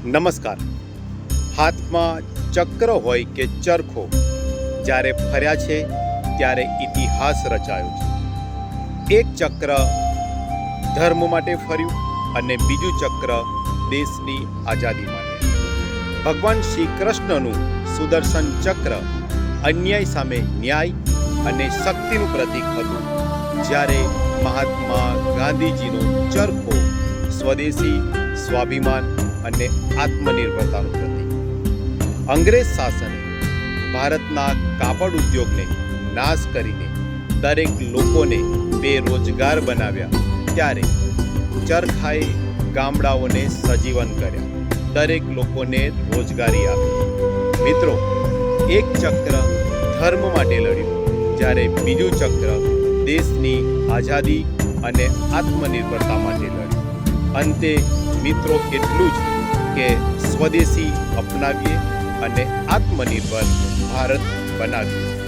નમસ્કાર. હાથમાં ચક્ર હોય કે ચરખો, જ્યારે ફર્યા છે ત્યારે ઇતિહાસ રચાયો છે. એક ચક્ર ધર્મ માટે ફર્યું અને બીજું ચક્ર દેશની આઝાદી માટે. ભગવાન શ્રી કૃષ્ણનું સુદર્શન ચક્ર અન્યાય સામે ન્યાય અને શક્તિનું પ્રતીક હતું, જ્યારે મહાત્મા ગાંધીજીનો ચરખો સ્વદેશી, સ્વાભિમાન અને આત્મનિર્ભરતાનું પ્રતીક. અંગ્રેજ શાસને ભારતના કાપડ ઉદ્યોગને નાશ કરીને દરેક લોકોને બેરોજગાર બનાવ્યા, ત્યારે ચરખાએ ગામડાઓને સજીવન કર્યા, દરેક લોકોને રોજગારી આપી. મિત્રો, એક ચક્ર ધર્મ માટે લડ્યું, જ્યારે બીજું ચક્ર દેશની આઝાદી અને આત્મનિર્ભરતા માટે લડ્યું. અંતે મિત્રો એટલું જ કે સ્વદેશી અપનાવીએ અને આત્મનિર્ભર ભારત બનાવીએ.